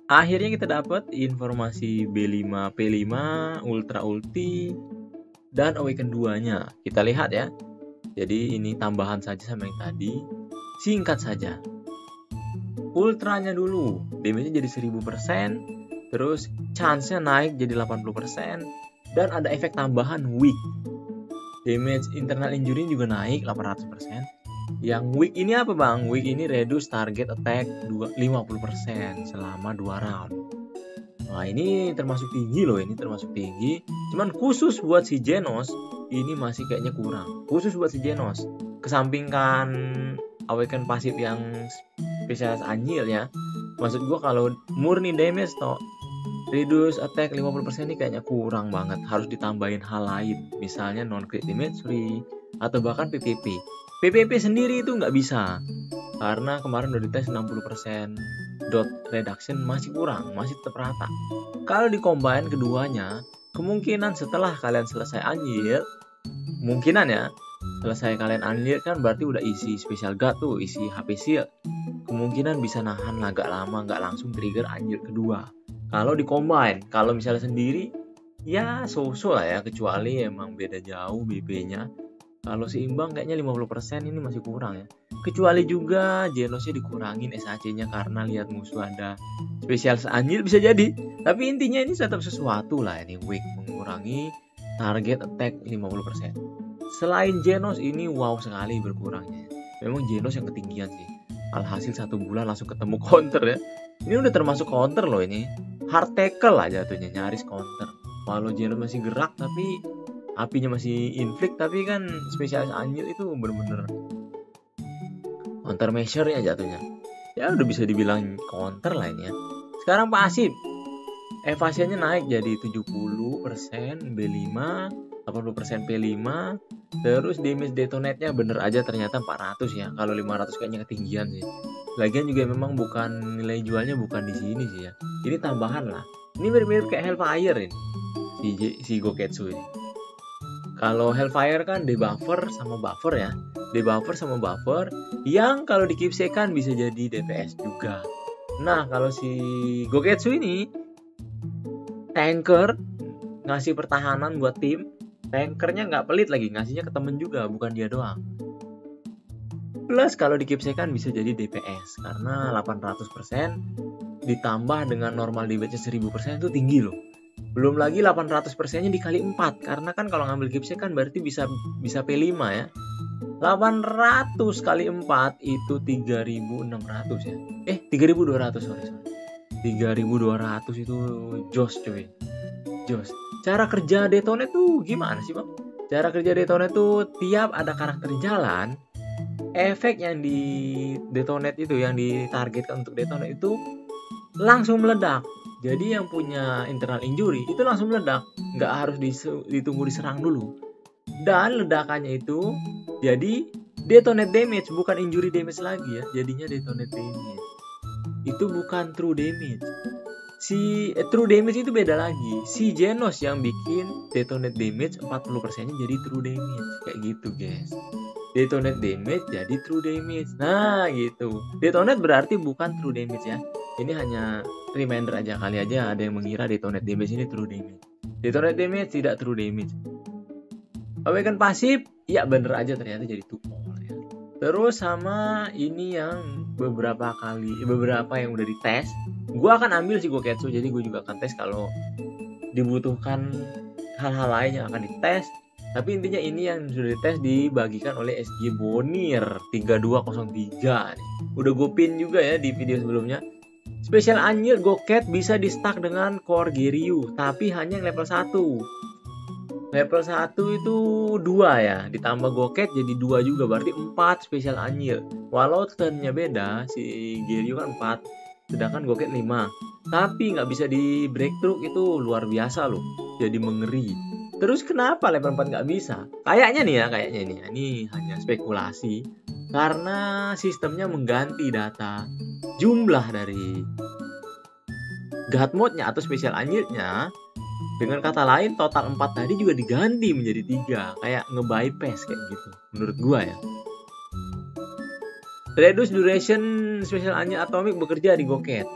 Akhirnya kita dapat informasi B5, P5, Ultra Ulti, dan Awaken 2-nya. Kita lihat ya. Jadi ini tambahan saja sama yang tadi. Singkat saja. Ultranya dulu, damage-nya jadi 1000%, terus chance-nya naik jadi 80%, dan ada efek tambahan weak. Damage internal injury juga naik 800%. Yang weak ini apa bang? Weak ini reduce target attack 50% selama 2 round. Nah ini termasuk tinggi loh, ini termasuk tinggi. Cuman khusus buat si Genos ini masih kayaknya kurang. Khusus buat si Genos, kesampingkan Awaken pasif yang spesialis Anjir ya. Maksud gua kalau murni damage toh reduce attack 50% ini kayaknya kurang banget. Harus ditambahin hal lain, misalnya non crit damage free atau bahkan PPP. PPP sendiri itu nggak bisa karena kemarin udah dites 60% dot reduction masih kurang, masih tetap rata. Kalau di-combine keduanya, kemungkinan setelah kalian selesai Anjir, kemungkinan ya, selesai kalian Anjir kan berarti udah isi special guard tuh, isi HP shield. Kemungkinan bisa nahan agak lama, nggak langsung trigger Anjir kedua. Kalau di-combine, kalau misalnya sendiri, ya so-so lah ya, kecuali emang beda jauh BP-nya. Kalau seimbang kayaknya 50% ini masih kurang ya. Kecuali juga Genosnya dikurangin SAC-nya karena lihat musuh ada spesial Anjir bisa jadi. Tapi intinya ini tetap sesuatu lah ini weak, mengurangi target attack 50%. Selain Genos ini wow sekali berkurangnya. Memang Genos yang ketinggian sih. Alhasil 1 bulan langsung ketemu counter ya. Ini udah termasuk counter loh ini. Hard tackle lah jatuhnya, nyaris counter. Walau Genos masih gerak tapi apinya masih inflict, tapi kan spesialis Anjir itu bener-bener counter measure ya jatuhnya. Ya udah bisa dibilang counter lah ini ya. Sekarang pasif. Evasiannya naik jadi 70% B5, 80% P5. Terus damage detonate-nya bener aja ternyata 400 ya. Kalau 500 kayaknya ketinggian sih. Lagian juga memang bukan nilai jualnya bukan di sini sih ya. Ini tambahan lah. Ini mirip-mirip kayak Hellfire ini. Si Goketsu ini. Kalau Hellfire kan debuffer sama buffer ya. Debuffer sama buffer yang kalau dikipsekan bisa jadi DPS juga. Nah, kalau si Goketsu ini tanker, ngasih pertahanan buat tim. Tankernya nggak pelit lagi, ngasihnya ke temen juga, bukan dia doang. Plus kalau dikipsekan bisa jadi DPS karena 800% ditambah dengan normal damage-nya 1000% itu tinggi loh. Belum lagi 800%-nya dikali 4 karena kan kalau ngambil gipsek kan berarti bisa P5 ya. 800 kali 4 itu 3600 ya. 3200 sorry. 3200 itu jos coy. Jos. Cara kerja detonate tuh gimana sih bang? Cara kerja detonate tuh tiap ada karakter jalan, efek yang di detonate itu, yang ditargetkan untuk detonate itu langsung meledak. Jadi yang punya internal injury itu langsung meledak, nggak harus ditunggu diserang dulu. Dan ledakannya itu jadi detonate damage, bukan injury damage lagi ya. Jadinya detonate damage. Itu bukan true damage. Si true damage itu beda lagi. Si Genos yang bikin detonate damage 40%-nya jadi true damage. Kayak gitu guys. Detonate damage jadi true damage. Nah gitu. Detonate berarti bukan true damage ya. Ini hanya reminder aja, kali aja ada yang mengira detonate damage ini true damage. Detonate damage tidak true damage. Awaken pasif, ya bener aja ternyata jadi 2-all ya. Terus sama ini yang beberapa yang udah dites. Gue akan ambil si Goketsu, jadi gue juga akan tes kalau dibutuhkan hal-hal lain yang akan dites. Tapi intinya ini yang sudah dites dibagikan oleh SG Bonir 3203 nih. Udah gue pin juga ya di video sebelumnya. Spesial Anjir Goket bisa di stack dengan Core Giryu, tapi hanya yang level 1. Level 1 itu 2 ya, ditambah Goket jadi 2 juga, berarti 4 spesial Anjir. Walau turn-nya beda, si Giryu kan 4, sedangkan Goket 5. Tapi nggak bisa di breakthrough, itu luar biasa loh, jadi mengeri. Terus kenapa level 4 nggak bisa? Kayaknya ini hanya spekulasi. Karena sistemnya mengganti data jumlah dari God mode-nya atau spesial Anjirnya. Dengan kata lain total 4 tadi juga diganti menjadi 3. Kayak nge-bypass kayak gitu menurut gua ya. Reduce duration spesial Anjir Atomic bekerja di Goket.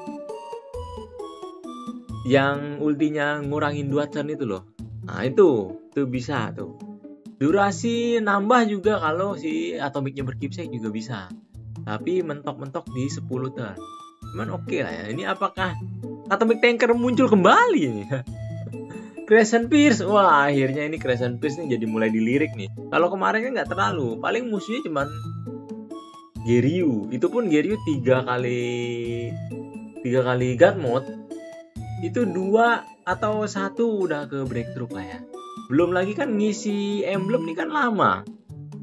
yang ultinya ngurangin 2 turn itu loh. Nah itu bisa tuh. Durasi nambah juga kalau si atomiknya berkeepsake juga bisa. Tapi mentok-mentok di 10 turn. Cuman oke lah ya. Ini apakah Atomic Tanker muncul kembali ini? Crescent Pierce. Wah, akhirnya ini Crescent Pierce nih jadi mulai dilirik nih. Kalau kemarin kan nggak terlalu. Paling musuhnya cuman Giryu. Itu pun Giryu 3 kali God Mode. Itu 2 atau 1 udah ke breakthrough lah ya. Belum lagi kan ngisi emblem nih kan lama.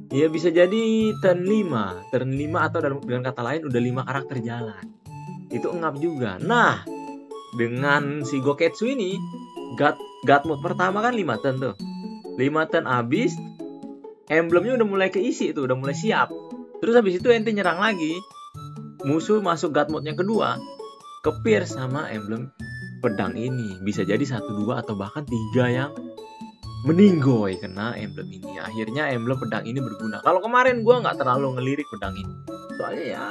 Ya bisa jadi turn 5 atau dengan kata lain udah 5 karakter jalan. Itu ngap juga. Nah, dengan si Goketsu ini God mode pertama kan 5 turn tuh. 5 turn habis, emblemnya udah mulai keisi tuh, udah mulai siap. Terus habis itu ente nyerang lagi. Musuh masuk God mode yang kedua, ke pierce sama emblem pedang ini. Bisa jadi 1, 2 atau bahkan 3 yang meninggoy kena emblem ini. Akhirnya emblem pedang ini berguna. Kalau kemarin gue nggak terlalu ngelirik pedang ini, soalnya ya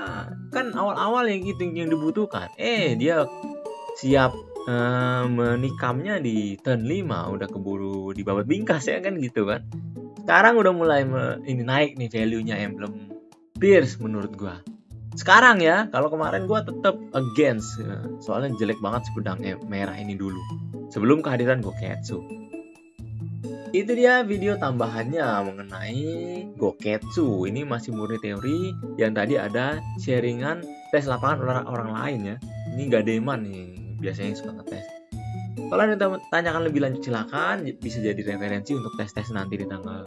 kan awal-awal yang gitu yang dibutuhkan. Dia siap menikamnya di turn 5 udah keburu dibabat bingkas ya kan gitu kan. Sekarang udah mulai ini naik nih value-nya emblem pierce menurut gue. Sekarang ya, kalau kemarin gue tetap against, soalnya jelek banget si pedang merah ini dulu sebelum kehadiran Goketsu. Itu dia video tambahannya mengenai Goketsu. Ini masih murni teori, yang tadi ada sharingan tes lapangan orang lain ya. Ini gak deman nih, biasanya suka ngetes. Kalau ada yang tanyakan lebih lanjut silakan, bisa jadi referensi untuk tes-tes nanti di tanggal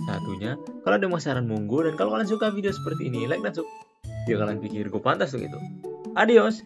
1-nya. Kalau ada mau saran monggo, dan kalau kalian suka video seperti ini, like dan subscribe. Biar kalian pikir gue pantas tuh gitu. Adios.